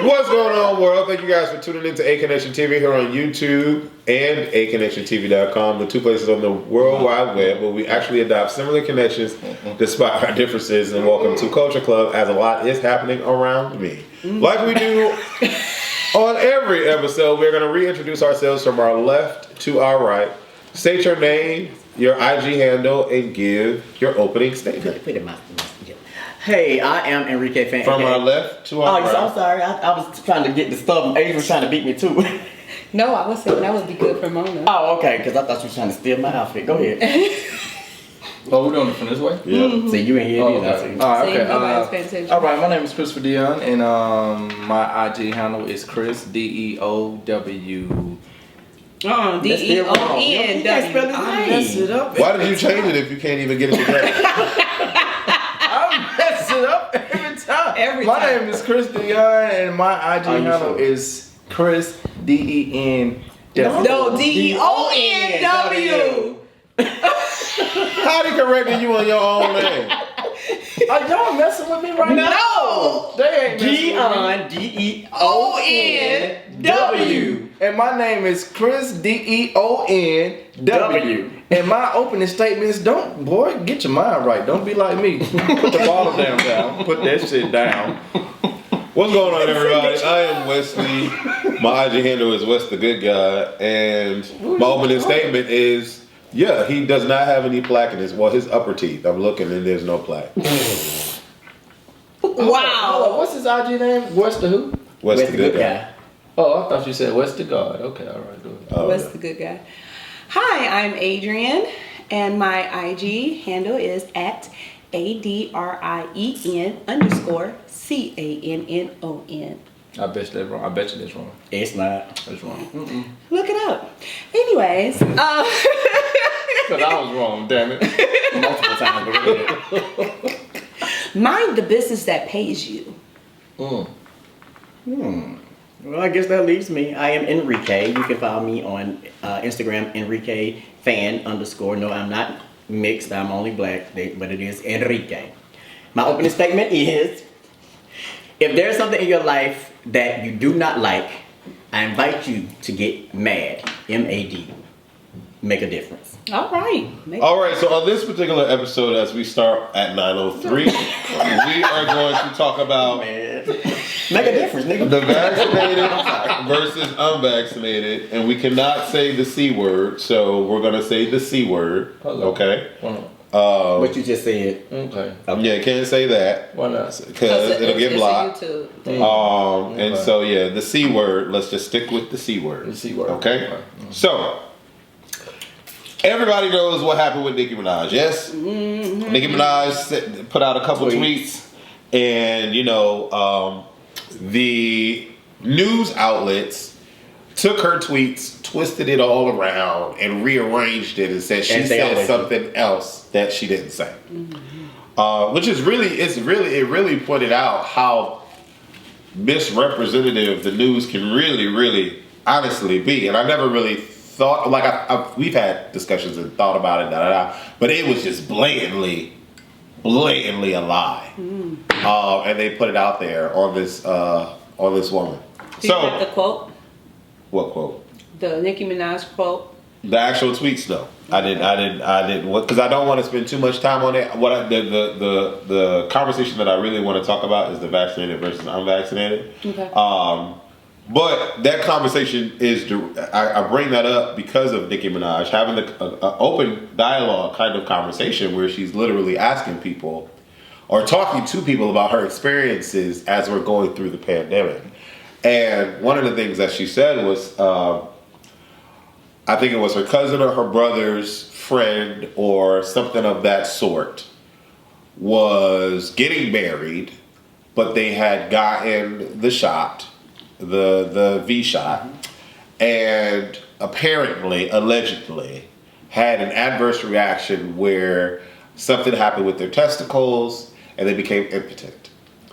What's going on, world? Thank you guys for tuning in to A Connection TV here on YouTube and aconnectiontv.com, the two places on the World Wide Web where we actually adopt similar connections despite our differences. And welcome to Culture Club, as a lot is happening around me. Like we do on every episode, we're going to reintroduce ourselves from our left to our right. State your name, your IG handle, and give your opening statement. Hey, I am Enrique Fan. From our left to our right. Oh, I'm sorry. I was trying to get the stuff. Adrian was trying to beat me too. No, I was saying that would be good for Mona. Oh, okay. Because I thought you were trying to steal my outfit. Go ahead. Oh, we're doing it from this way? Yeah. Mm-hmm. See, you ain't here either. Okay. All right, okay. Nobody's paying attention. All right, my name is Christopher Dion, and my IG handle is Chris, DEOW. D-E-O-N-W. You can't spell his I name. mess it up. Why did you change it if you can't even get it together? I mess it up every time. My name is Chris Dion, and my IG handle is Chris, DENW. No, D-E-O-N-W. How they correcting you on your own name? Are y'all messing with me right now? No. They ain't messing with me. D-E-O-N-W. And my name is Chris, DEONW. And my opening statement is, boy, get your mind right. Don't be like me. Put the bottle down. Put that shit down. What's going on, everybody? I am Wesley. My IG handle is Wes the Good Guy. And my opening statement is, yeah, he does not have any plaque in his upper teeth. I'm looking and there's no plaque. Wow. What's his IG name? Wes the who? Wes the Good Guy. Oh, I thought you said Wes the God. Okay, all right, good. Oh, Wes yeah. the Good Guy. Hi, I'm Adrian, and my IG handle is at ADRIEN_CANNON. I bet you that's wrong. I bet you that's wrong. It's not. That's wrong. Look it up. Anyways, Because I was wrong, damn it. Multiple times. But go ahead. mind the business that pays you. Well, I guess that leaves me. I am Enrique. You can follow me on Instagram, Enrique Fan_. No, I'm not mixed. I'm only black, but it is Enrique. My opening statement is, if there's something in your life that you do not like, I invite you to get mad. M-A-D. Make a difference. All right. All right, so on this particular episode, as we start at 9:03, we are going to talk about Make a difference, nigga. the vaccinated versus unvaccinated, and we cannot say the C word, so we're going to say the C word, okay? What you just said. Okay. Yeah, can't say that. Why not? Because it'll get blocked. YouTube thing. And so, yeah, the C word, let's just stick with the C word. The C word. Okay? So, everybody knows what happened with Nicki Minaj, yes? Mm-hmm. Nicki Minaj put out a couple tweets, and, the news outlets took her tweets, twisted it all around, and rearranged it and said she said something else that she didn't say. Mm-hmm. Which is it really pointed out how misrepresentative the news can really honestly be. And I never really thought, we've had discussions and thought about it, but it was just blatantly a lie. And they put it out there on this woman. Do you have the quote? What quote? The Nicki Minaj quote. The actual tweets, though. I didn't, because I don't want to spend too much time on it. The conversation that I really want to talk about is the vaccinated versus unvaccinated. Okay. But that conversation is, I bring that up because of Nicki Minaj having an open dialogue kind of conversation where she's literally asking people or talking to people about her experiences as we're going through the pandemic. And one of the things that she said was, I think it was her cousin or her brother's friend or something of that sort was getting married, but they had gotten the shot, the V shot, and allegedly, had an adverse reaction where something happened with their testicles and they became impotent.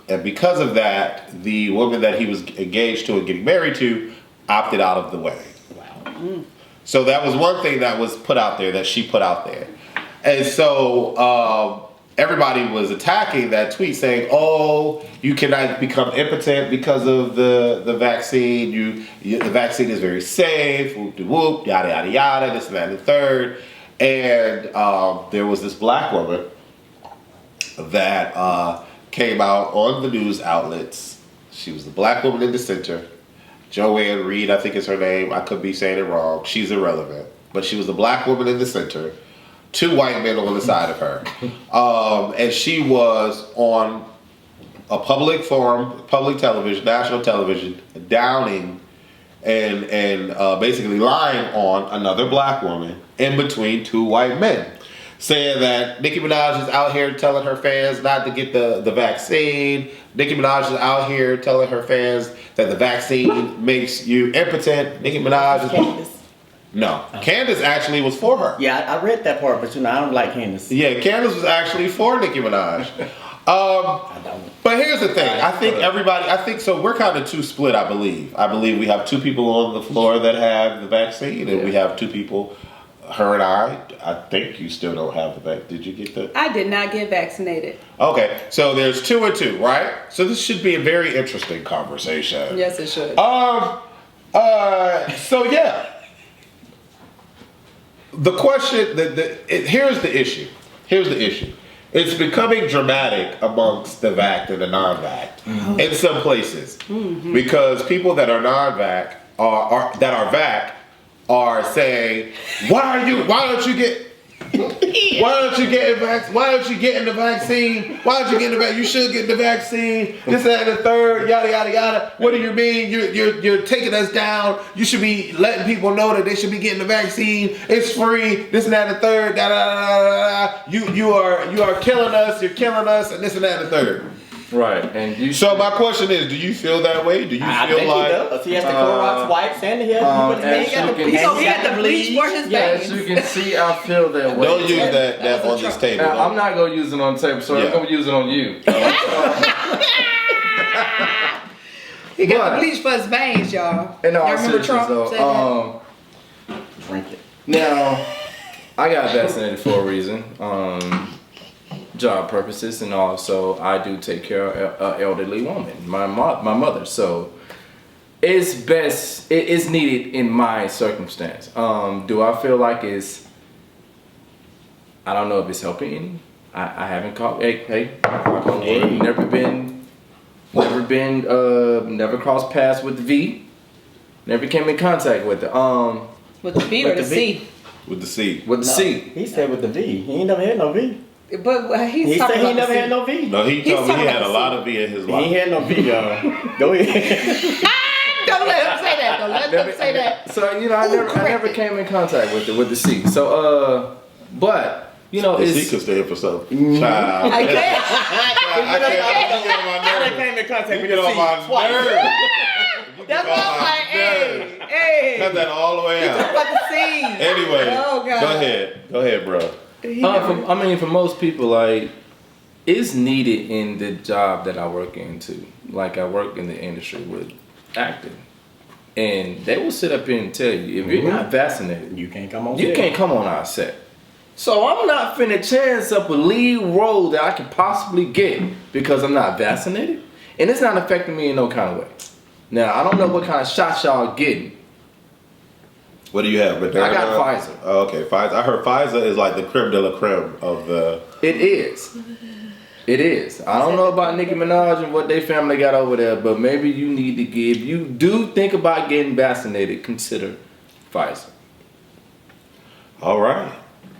And because of that, the woman that he was engaged to and getting married to opted out of the wedding. Wow. So that was one thing that was put out there, that she put out there. And so, everybody was attacking that tweet saying, "Oh, you cannot become impotent because of the vaccine. The vaccine is very safe. Whoop de whoop, yada yada yada. This and that and the third." And there was this black woman that came out on the news outlets. She was the black woman in the center. Joanne Reed, I think is her name. I could be saying it wrong. She's irrelevant. But she was the black woman in the center. 2 white men on the side of her. And she was on a public forum, public television, national television, downing and basically lying on another black woman in between 2 white men. Saying that Nicki Minaj is out here telling her fans not to get the vaccine. Nicki Minaj is out here telling her fans that the vaccine makes you impotent. Nicki Minaj is... Candace. No. Candace actually was for her. Yeah, I read that part, but I don't like Candace. Yeah, Candace was actually for Nicki Minaj. I don't. But here's the thing. I think so we're kind of too split, I believe. I believe we have 2 people on the floor that have the vaccine, and we have 2 people... Her and I think you still don't have the vaccine. Did you get the? I did not get vaccinated. Okay, so there's 2 and 2, right? So this should be a very interesting conversation. Yes, it should. So yeah. The question, here's the issue. It's becoming dramatic amongst the vaxxed and the non-vaxxed in some places because people that are non-vaxxed that are vaxxed are saying, why don't you getting the vaccine? Why don't you get the vaccine? You should get the vaccine. This, that, and the third, yada yada yada. What do you mean? You're taking us down. You should be letting people know that they should be getting the vaccine. It's free. This and that and the third. Da, da, da, da, da. You are killing us. You're killing us, and this and that and the third. Right, and you. So my question is, do you feel that way? Do you I feel think like he does. He has the Clorox wipes and he put his as hand you in can He got the bleach for his As veins. you can see, I feel that way. don't use that on this table? Now, I'm not gonna use it on the table, so I'm gonna use it on you. He got the bleach for his veins, y'all. In all Y'all remember seriousness, Trump said though, Drink it. now I got vaccinated for a reason, job purposes, and also I do take care of an elderly woman, my mother. So it's best. It is needed in my circumstance. Do I feel like it's? I don't know if it's helping any. I haven't caught. Hey, knock on wood. Never crossed paths with the V. Never came in contact with it. with the B or the C. With the C. With the C. He said with the V. He ain't never had no V. But He he's said talking he about never the had no V. No, he He's told me he talking had about a the lot of V in his He life. ain't had no V, y'all. Go ahead. Don't let him say that. Don't let him say that. So I never came in contact with the C. So but the The it's C could stand for something. Child. I can't. I can't get on my I nerves. came in contact You with get the on C my twice. nerves. That's why I'm like, hey. Cut that all the way Talk out. about the C. Anyway, Oh, God. go ahead, bro. for most people, like, it's needed in the job that I work into. Like, I work in the industry with acting. And they will sit up here and tell you, if you're not vaccinated, You can't come on. you set. can't come on our set. So I'm not finna chance up a lead role that I can possibly get because I'm not vaccinated. And it's not affecting me in no kind of way. Now, I don't know what kind of shots y'all getting. What do you have? Moderna? I got Pfizer. Oh, okay, Pfizer. I heard Pfizer is like the creme de la creme of the. It is. It is. I don't know about Nicki Minaj and what they family got over there, but maybe you need to give. You do think about getting vaccinated, consider Pfizer. All right.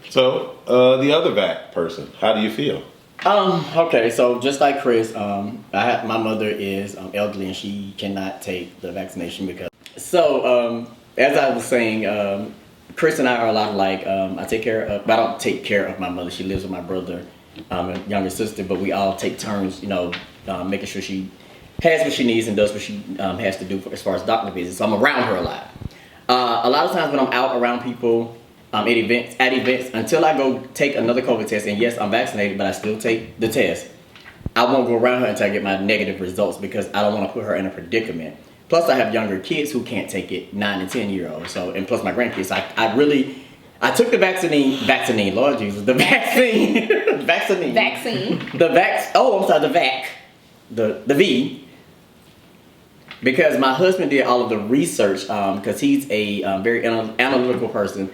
So the other vac person, how do you feel? Okay, so just like Chris, my mother is elderly and she cannot take the vaccination because. So as I was saying, Chris and I are a lot alike. I don't take care of my mother. She lives with my brother, and younger sister, but we all take turns, making sure she has what she needs and does what she has to do as far as doctor visits. So I'm around her a lot. A lot of times when I'm out around people. At events, until I go take another COVID test, and yes, I'm vaccinated, but I still take the test, I won't go around her until I get my negative results because I don't want to put her in a predicament. Plus, I have younger kids who can't take it, 9 and 10-year-olds, and plus my grandkids. I took the vaccine, Lord Jesus, the vaccine, Vaccine. the V, because my husband did all of the research, because he's a very analytical person.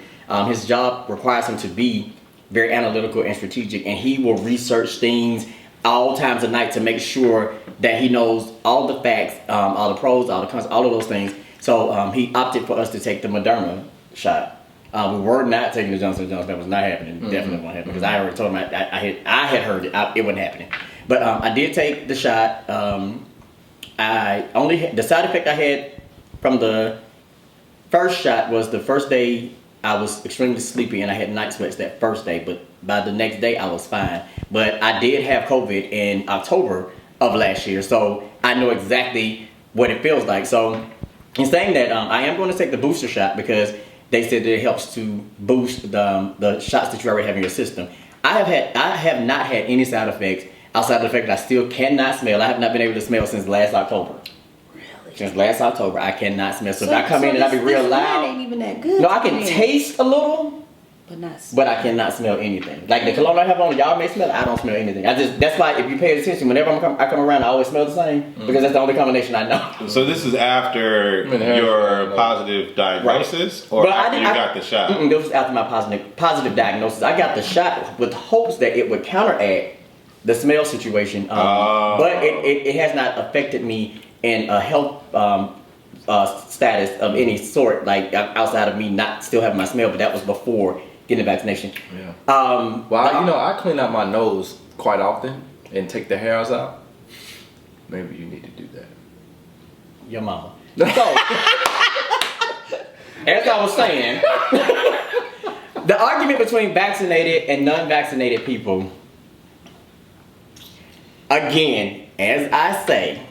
His job requires him to be very analytical and strategic, and he will research things all times of night to make sure that he knows all the facts, all the pros, all the cons, all of those things. So he opted for us to take the Moderna shot. We were not taking the Johnson & Johnson. That was not happening. Definitely wasn't happening, because I already told him I had heard it. It wasn't happening. But I did take the shot. I only the side effect I had from the first shot was the first day I was extremely sleepy and I had night sweats that first day. But by the next day I was fine. But I did have COVID in October of last year, so I know exactly what it feels like. So in saying that, I am going to take the booster shot because they said that it helps to boost the shots that you already have in your system. I have not had any side effects outside of the fact that I still cannot smell. I have not been able to smell since last October. Really? Since last October, I cannot smell. So if I come in and I be real this loud, ain't even that good. no, I can taste a little, but not. but I cannot smell anything. Like the cologne I have on, y'all may smell it. I don't smell anything. That's why if you pay attention, whenever I come around, I always smell the same because that's the only combination I know. So this is after your positive diagnosis, or But after you got the shot? This was after my positive diagnosis. I got the shot with hopes that it would counteract the smell situation, but it has not affected me in a health status of any sort, like outside of me not still having my smell. But that was before getting the vaccination. Yeah. Well, I clean out my nose quite often and take the hairs out. Maybe you need to do that. Your mama. So, as I was saying, the argument between vaccinated and non-vaccinated people, again, as I say,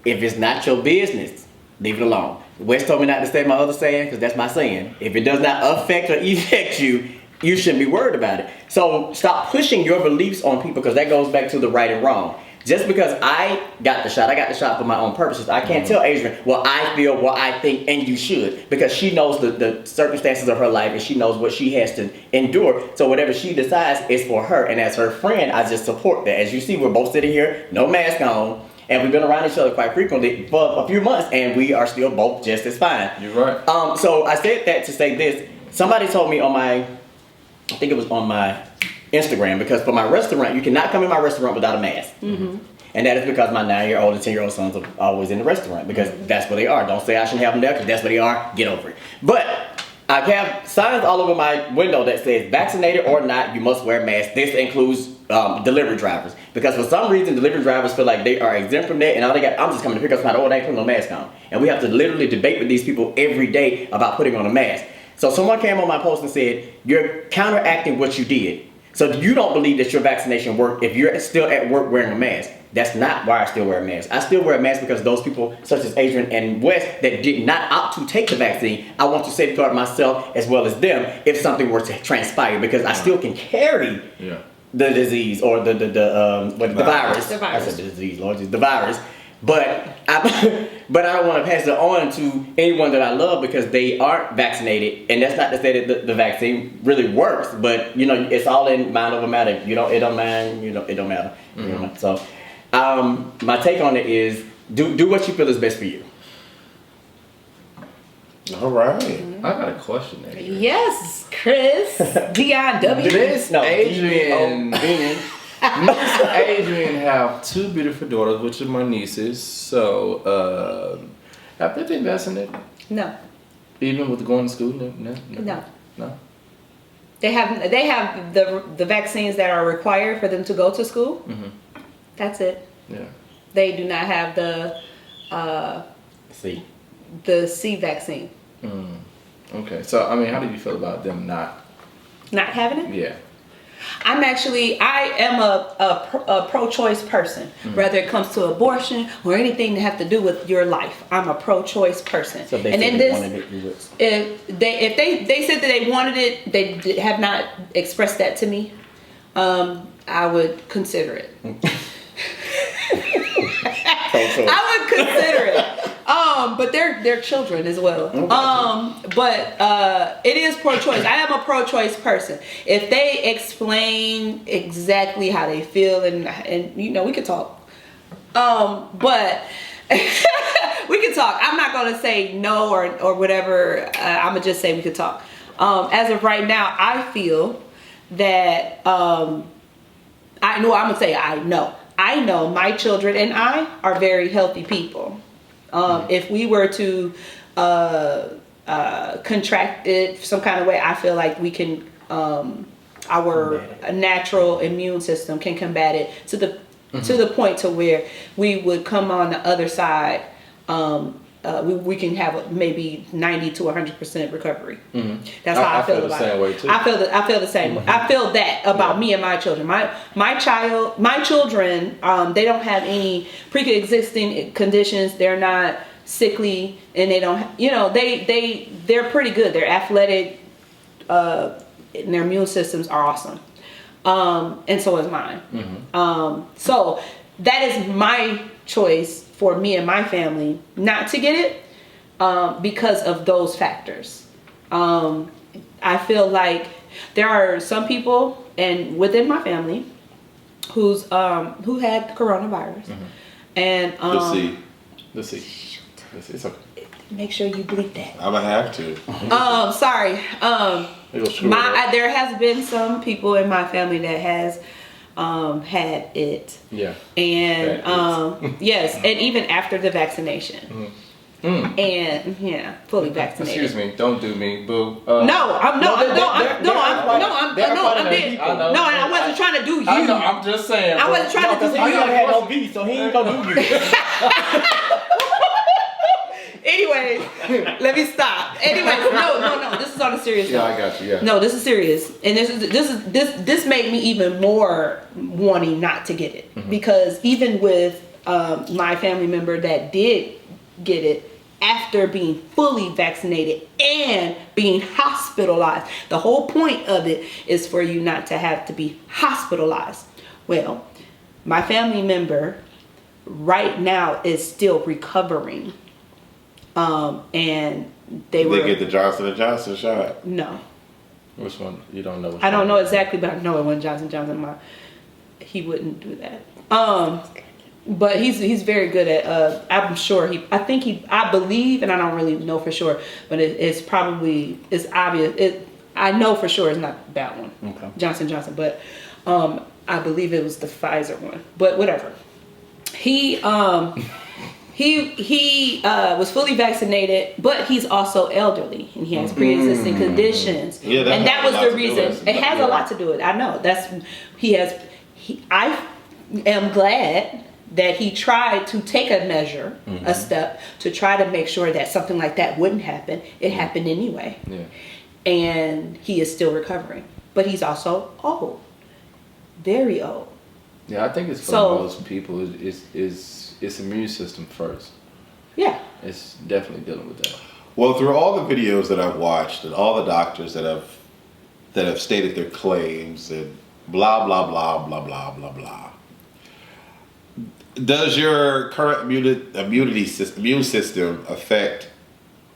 if it's not your business, leave it alone. Wes told me not to say my other saying, because that's my saying. If it does not affect or affect you, you shouldn't be worried about it. So stop pushing your beliefs on people, because that goes back to the right and wrong. Just because I got the shot for my own purposes. I can't tell Adrian, well, I feel, well, I think, and you should. Because she knows the circumstances of her life, and she knows what she has to endure. So whatever she decides is for her. And as her friend, I just support that. As you see, we're both sitting here, no mask on. And we've been around each other quite frequently for a few months, and we are still both just as fine. You're right. So I said that to say this. Somebody told me on I think it was on my Instagram, because for my restaurant, you cannot come in my restaurant without a mask. Mm-hmm. And that is because my 9-year-old and 10-year-old sons are always in the restaurant, because that's where they are. Don't say I shouldn't have them there, because that's where they are. Get over it. But I have signs all over my window that says, vaccinated or not, you must wear a mask. This includes delivery drivers. Because for some reason, delivery drivers feel like they are exempt from that, and all they got, I'm just coming to pick up somebody, oh, they ain't putting no mask on. And we have to literally debate with these people every day about putting on a mask. So someone came on my post and said, you're counteracting what you did. So you don't believe that your vaccination worked if you're still at work wearing a mask. That's not why I still wear a mask. I still wear a mask because those people, such as Adrian and Wes, that did not opt to take the vaccine, I want to safeguard myself as well as them if something were to transpire, because I still can carry the disease or the virus. The virus. I said the disease, Lord, the virus. But I don't want to pass it on to anyone that I love because they aren't vaccinated, and that's not to say that the vaccine really works. But it's all in mind over matter. It don't matter. Mm-hmm. So, my take on it is do what you feel is best for you. All right. I got a question there. Yes, Chris. D-I-W. Miss Adrian. Miss Adrian have 2 beautiful daughters, which are my nieces. So, have they been vaccinated? No. Even with going to school? No. They have the vaccines that are required for them to go to school. Mm-hmm. That's it. Yeah. They do not have the C vaccine. Okay. So, how do you feel about them not having it? Yeah. I am a pro-choice person. Whether it comes to abortion or anything that have to do with your life, I'm a pro-choice person. So if they said that they wanted it, they have not expressed that to me. I would consider it. I would consider it. But they're children as well. But it is pro-choice. I am a pro-choice person. If they explain exactly how they feel, and you know, we could talk. But we could talk. I'm not gonna say no or whatever. I'm gonna just say we could talk. As of right now, I feel that I know my children and I are very healthy people. If we were to contract it some kind of way, I feel like we can, our natural immune system can combat it to the point to where we would come on the other side. We can have maybe 90 to 100% recovery. That's how I feel about it. I feel the same way. I feel that about me and my children. My children, they don't have any pre-existing conditions. They're not sickly, and they don't. You know, they're pretty good. They're athletic, and their immune systems are awesome. And so is mine. So that is my choice for me and my family not to get it, because of those factors. I feel like there are some people and within my family who had coronavirus, and Let's see. It's okay. make sure you bleep that. I'm gonna have to. Sorry. There has been some people in my family that has had it. Yeah. And yes, and even after the vaccination. And yeah, fully vaccinated. Excuse me, don't do me, boo. I wasn't trying to do you. I know, I'm just saying. I wasn't trying to do you. He never had no V, so he ain't gonna do you. Anyways, let me stop. Anyways, no. This is on a serious note. Yeah, I got you. Yeah. No, this is serious, and this made me even more wanting not to get it, because even with my family member that did get it after being fully vaccinated and being hospitalized, the whole point of it is for you not to have to be hospitalized. Well, my family member right now is still recovering. And they get the Johnson & Johnson shot. No. Which one? You don't know. I don't know exactly, but I know it wasn't Johnson & Johnson. He wouldn't do that. But he's very good at. I'm sure I believe, and I don't really know for sure, but it's obvious. I know for sure it's not that one, okay. Johnson & Johnson, but I believe it was the Pfizer one. But whatever. He was fully vaccinated, but he's also elderly and he has pre-existing conditions. Yeah, and that was the reason. It has a lot to do with it. I know. I am glad that he tried to take a measure, a step to try to make sure that something like that wouldn't happen. It happened anyway. Yeah. And he is still recovering. But he's also old. Very old. Yeah, I think it's for most people it's immune system first. Yeah. It's definitely dealing with that. Well, through all the videos that I've watched and all the doctors that have stated their claims and blah blah blah blah blah blah blah. Does your current immune system affect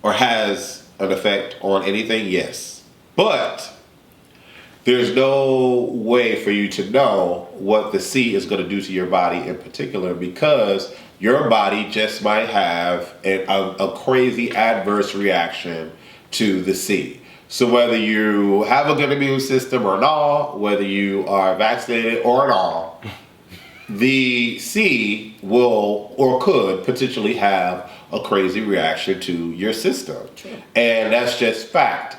or has an effect on anything? Yes. But there's no way for you to know what the C is going to do to your body in particular, because your body just might have a crazy adverse reaction to the C. So whether you have a good immune system or not, whether you are vaccinated or not, the C will or could potentially have a crazy reaction to your system. True. And that's just fact.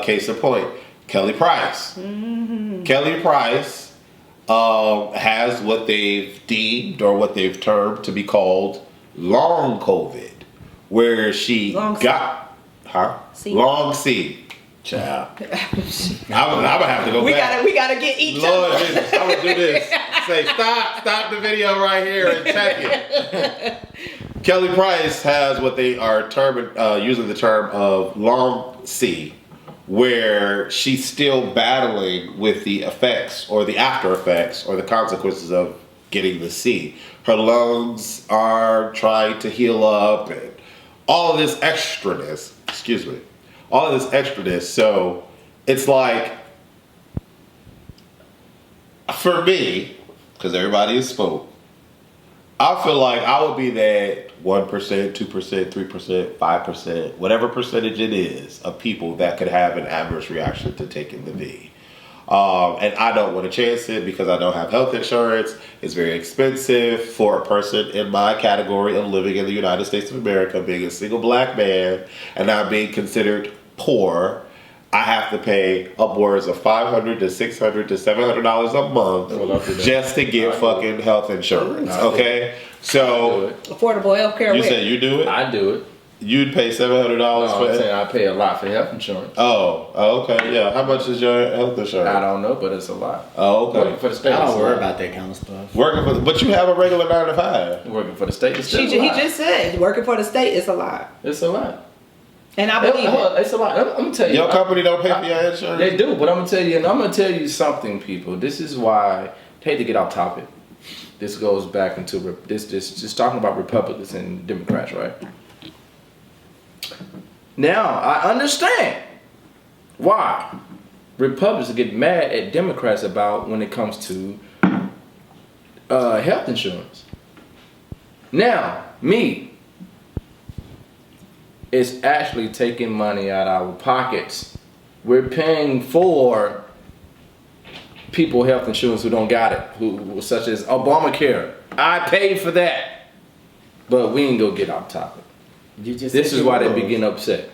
Case in point, Kelly Price. Kelly Price has what they've deemed or what they've termed to be called long COVID, where she long C. Child. I'm gonna have to go back. We gotta get each Lord, I'm gonna do this. Say stop the video right here and check it. Kelly Price has what they are using the term of long C, where she's still battling with the effects or the after effects or the consequences of getting the C. Her lungs are trying to heal up and all of this extraness. Excuse me, all of this extraness. So it's like, for me, because everybody is spoke, I feel like I would be that 1%, 2%, 3%, 5%, whatever percentage it is of people that could have an adverse reaction to taking the V. And I don't want to chance it because I don't have health insurance. It's very expensive for a person in my category of living in the United States of America, being a single black man and not being considered poor. I have to pay upwards of $500 to $600 to $700 a month just to get fucking health insurance. Okay, so Affordable health care. you said you do it. I do it. You'd pay $700 No, for I'm it. saying I pay a lot for health insurance. Oh, okay, yeah. How much is your health insurance? I don't know, but it's a lot. Oh, okay. Working for the state. I it's don't a worry lot. about that kind of stuff. Working for, but you have a regular 9 to 5. Working for the state. It's He still a lot. just said working for the state is a lot, It's a lot. and I believe it. It's a lot. I'm gonna tell you. Your company don't pay for your insurance. They do, but I'm gonna tell you, and I'm gonna tell you something, people. This is why. Hate to get off topic. This goes back into this just talking about Republicans and Democrats, right? Now I understand why Republicans get mad at Democrats about when it comes to health insurance. Now, me, it's actually taking money out of our pockets. We're paying for people health insurance who don't got it, who such as Obamacare. I paid for that, but we ain't gonna get off topic. You just This said is you why they was. be getting upset.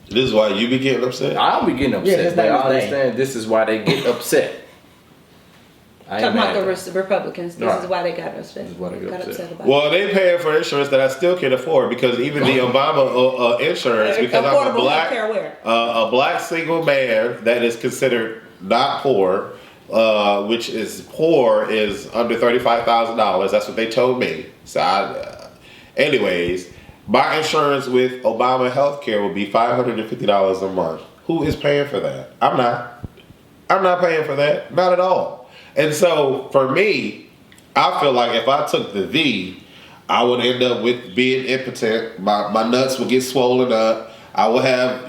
This is why you be getting upset. I'll be getting upset, his but name I is Dane. understand this is why they get upset. I ain't Talking mad about at the them. Republicans. This Right. is why they got upset. This is why they got upset. about Well, they paying for insurance that I still can't afford because even the Obama insurance, because I'm a Affordable black, healthcare where? a black single man that is considered not poor, which is poor is under $35,000. That's what they told me. So, anyways, my insurance with Obama healthcare will be $550 a month. Who is paying for that? I'm not. I'm not paying for that. Not at all. And so for me, I feel like if I took the V, I would end up with being impotent. My nuts would get swollen up. I would have,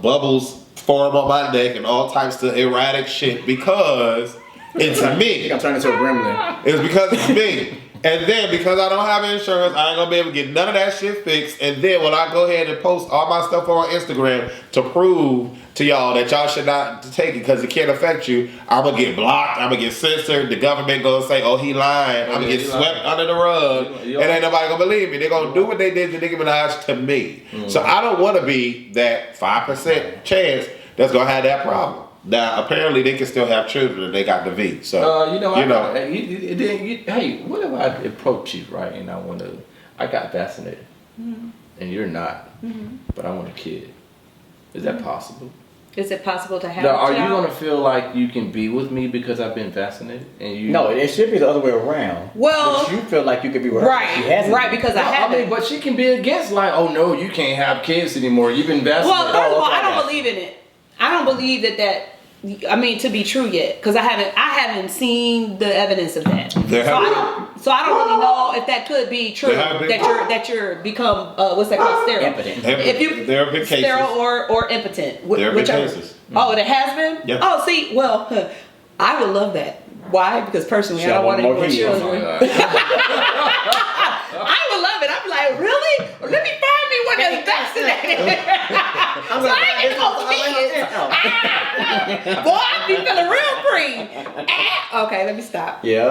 bubbles form on my neck and all types of erratic shit because it's me. I'm turning into a gremlin. It's because it's me. And then because I don't have insurance, I ain't gonna be able to get none of that shit fixed. And then when I go ahead and post all my stuff on Instagram to prove to y'all that y'all should not take it because it can't affect you, I'm gonna get blocked, I'm gonna get censored, the government gonna say, oh, he lying, I'm gonna get swept under the rug, and ain't nobody gonna believe me. They're gonna do what they did to Nicki Minaj to me. So I don't wanna be that 5% chance that's gonna have that problem. Now, apparently, they can still have children and they got the V. So, hey, what if I approach you, right? And I got vaccinated, and you're not, but I want a kid. Is that possible? Is it possible to have Now, a are you child? gonna feel like you can be with me because I've been vaccinated? And you? No, it should be the other way around. Well, but you feel like you could be with her. She hasn't right, been. because No, I haven't. but she can be against, like, oh no, you can't have kids anymore. You've been vaccinated. Well, first of all, okay, I I got don't believe in it. I don't believe that to be true yet, because I haven't seen the evidence of that. So I don't really know if that could be true. There have been- That you're become what's that called, sterile. Impotent. There have been cases. Sterile or impotent. There have been whichever. cases. Oh, there has been. Yeah. Oh, see, well, I would love that. Why? Because personally, I don't want any more children. I would love it. I'd be like, really? Let me find me one that's vaccinated. So I can go kids. Boy, I'd be feeling real free. Okay, let me stop. Yeah.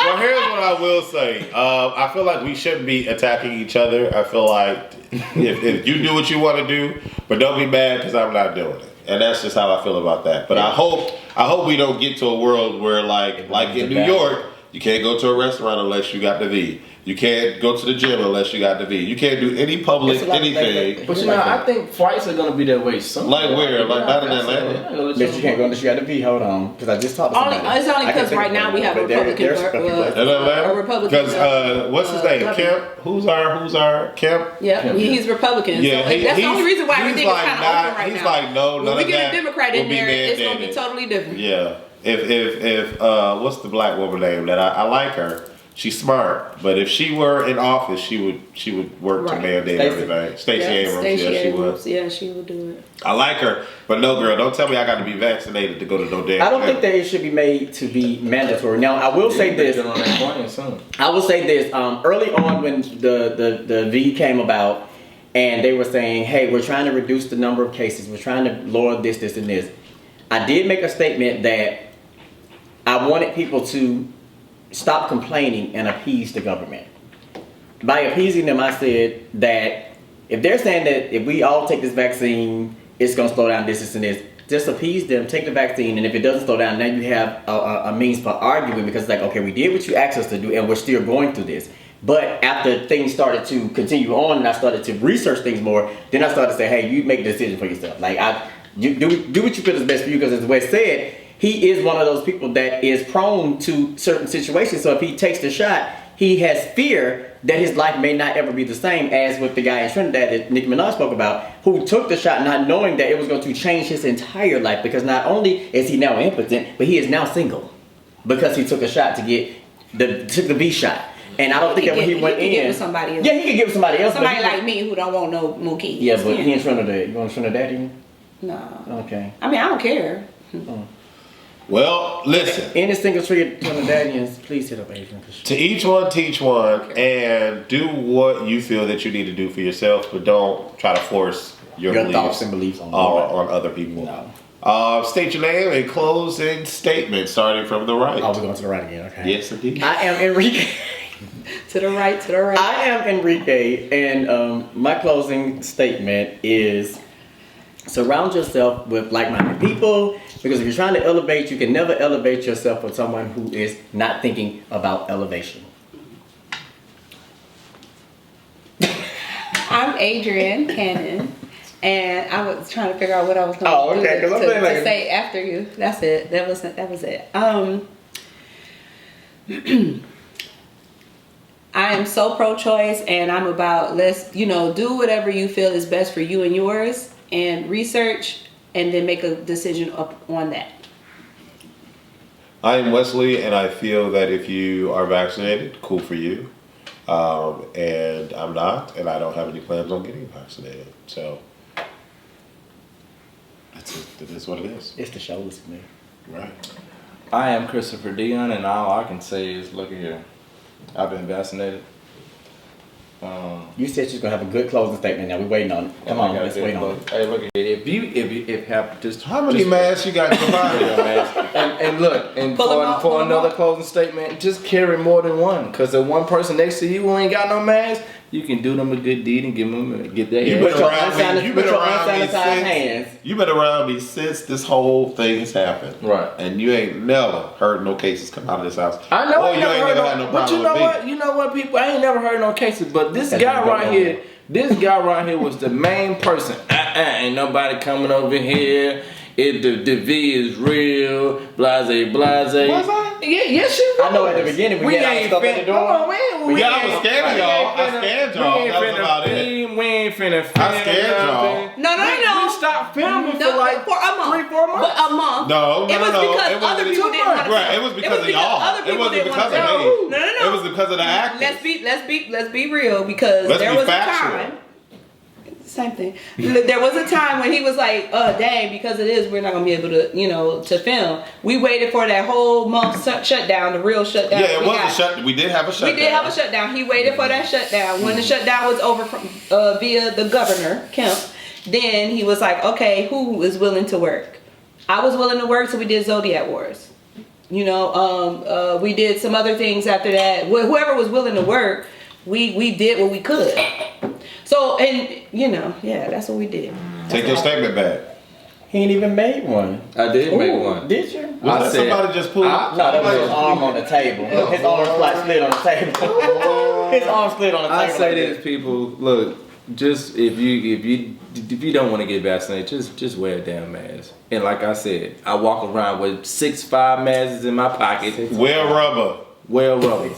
Well, here's what I will say. I feel like we shouldn't be attacking each other. I feel like if you do what you want to do, but don't be mad because I'm not doing it. And that's just how I feel about that. But I hope we don't get to a world where like in New York, you can't go to a restaurant unless you got the V. You can't go to the gym unless you got the V. You can't do any public It's a lot of anything. But I think flights are gonna be that way soon. Like where? Like not in Atlanta? Bitch, you can't go unless you got the V. Hold on, because I just talked to somebody. It's only because right now we have a Republican. In Atlanta? A Republican. Because what's his name? governor. Kemp? Who's our Kemp? Yeah, he's Republican. Yeah, so that's the only reason why everything is kind of open right he's now. like, no, When none we of get that a Democrat will in be there, it's gonna be mandated. totally different. Yeah. If what's the black woman name that I like her, She's smart, but if she were in office, she would work to Right. mandate Stacey. everything. Stacey Yeah, Abrams, Stacey yeah, she Abrams. would. Yeah, she would do it. I like her, but no, girl, don't tell me I got to be vaccinated to go to no damn. I don't gym. think that it should be made to be mandatory. Now, I will say this. Get on that plane soon. I will say this. Early on, when the V came about, and they were saying, "Hey, we're trying to reduce the number of cases. We're trying to lower this, and this." I did make a statement that I wanted people to stop complaining and appease the government. By appeasing them, I said that if they're saying that if we all take this vaccine, it's going to slow down this, and this, just appease them, take the vaccine, and if it doesn't slow down, then you have a means for arguing, because it's like, okay, we did what you asked us to do, and we're still going through this. But after things started to continue on, and I started to research things more, then I started to say, hey, you make a decision for yourself. Like, you do what you feel is best for you, because as Wes said, he is one of those people that is prone to certain situations. So if he takes the shot, he has fear that his life may not ever be the same, as with the guy in Trinidad that Nicki Minaj spoke about, who took the shot not knowing that it was going to change his entire life, because not only is he now impotent, but he is now single because he took a shot to get the B shot. And I don't think that when he went in, get with somebody else. yeah, he could give somebody else. Somebody but he- like me who don't want no more kids. yeah, but he in Trinidad. You want Trinidadian? No. Okay. I mean, I don't care. Well, listen. Any single Trinidadians, please hit up Adrian. To each one, teach one, and do what you feel that you need to do for yourself, but don't try to force your beliefs thoughts and beliefs on other people. No. State your name and closing statement, starting from the right. Oh, we're going to the right again. Okay. Yes, indeed. I am Enrique. To the right, to the right. I am Enrique, and my closing statement is: surround yourself with like-minded people, because if you're trying to elevate, you can never elevate yourself with someone who is not thinking about elevation. I'm Adrian Cannon, and I was trying to figure out what I was going Oh, okay, 'cause I'm to saying like- say after you. That's it. That was it. I am so pro-choice, and I'm about do whatever you feel is best for you and yours, and research, and then make a decision up on that. I am Wesley, and I feel that if you are vaccinated, cool for you. And I'm not, and I don't have any plans on getting vaccinated. So that's it. That is what it is. It's the shoulders for me. Right. I am Christopher Dion, and all I can say is, look at here. I've been vaccinated. You said you're gonna have a good closing statement. Now we're waiting on it. Come on, let's wait on it. Hey, look at it. If have just How many just- masks you got in your body? and look, and Pull 'em out, pull for 'em another out. closing statement, just carry more than one. Cause the one person next to you who ain't got no mask, you can do them a good deed and get their You hair. been your around me. You been with your around me unsanitized hands. since. You been around me since this whole thing has happened. Right. And you ain't never heard no cases come out of this house. I know Or I you never ain't heard never had no but you problem know with me. what? You know what, people? I ain't never heard no cases, but this That's guy what right I'm here, was the main person. Ain't nobody coming over here. The V is real. Blase. Was I? Yeah, yes, you was. I know at the beginning we had stuff at the door. Hold on, we Yeah, I ain't- was scared of we y'all. ain't I finna- scared y'all. we ain't That was finna about it. film, We ain't finna film I scared y'all. nothing. No. We stopped filming for like for a month. 3-4 months. But a month. No. It was because It wasn't other people didn't want to. Right, it was because of y'all. Other It people wasn't didn't want because to. of me. No. It was because of the actors. Let's be real, because Let's there be was factual. a time. Same thing. There was a time when he was like, dang, because of this, we're not gonna be able to, to film. We waited for that whole month shutdown, the real shutdown. Yeah, it was a shut. We did have a shutdown. We did have a shutdown. He waited for that shutdown. When the shutdown was over from via the governor, Kemp, then he was like, okay, who is willing to work? I was willing to work, so we did Zodiac Wars. We did some other things after that. Whoever was willing to work, we did what we could. So, and that's what we did. Take your statement back. He ain't even made one. I did make Ooh, one. Did you? Was I that said- somebody just pulled? No, that was his arm on the table. His arm slid on the table. His arm slid on the table. I say this, people. Look, just if you don't want to get vaccinated, just wear a damn mask. And like I said, I walk around with 6'5" masks in my pocket. Wear rubber. Wear rubber.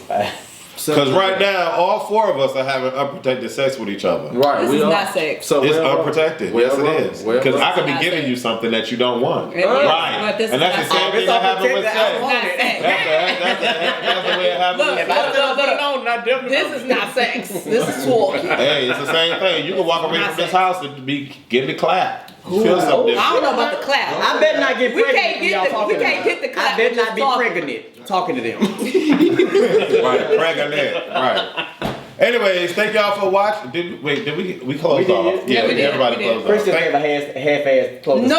Because right now, all 4 of us are having unprotected sex with each other. Right, This we is are. not sex. So It's we're wrong. unprotected. We're Yes, wrong. it is. We're Because wrong. I could be Not giving sex. you something that you don't want. It is, Right. but this And is that's the not same sex. thing that happened with It's sex. unprotected. I Not sex. That's the way it happened Look, with If I sex. still put it on, I definitely. This is not sex. This is talking. Hey, it's the same thing. You can walk away Not from this sex. house and be getting the clap. Feel something I don't different. know about the clap. I better not get We pregnant. can't when y'all get the talking we can't about get the it. clap. I better with not just be talking. pregnant talking to them. Right, pregnant. Right. Anyways, thank y'all for watching. Did we close We did. off? Yeah, we did. Everybody We did. closed Chris off. just gave a half-ass closing No,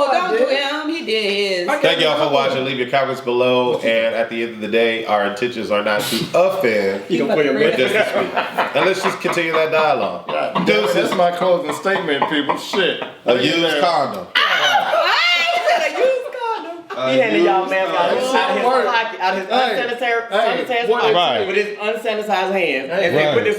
statement. don't do him. He did his. Thank y'all for watching. Leave your comments below. And at the end of the day, our intentions are not to offend, You gonna put him but in? just to speak. And let's just continue that dialogue. That's Deuces, my closing statement, people. Shit. a used condom. He handed y'all man out of his Hey, pocket, out of his unsanitary hey, pocket what- Right. with his unsanitized hands, and Right. then put this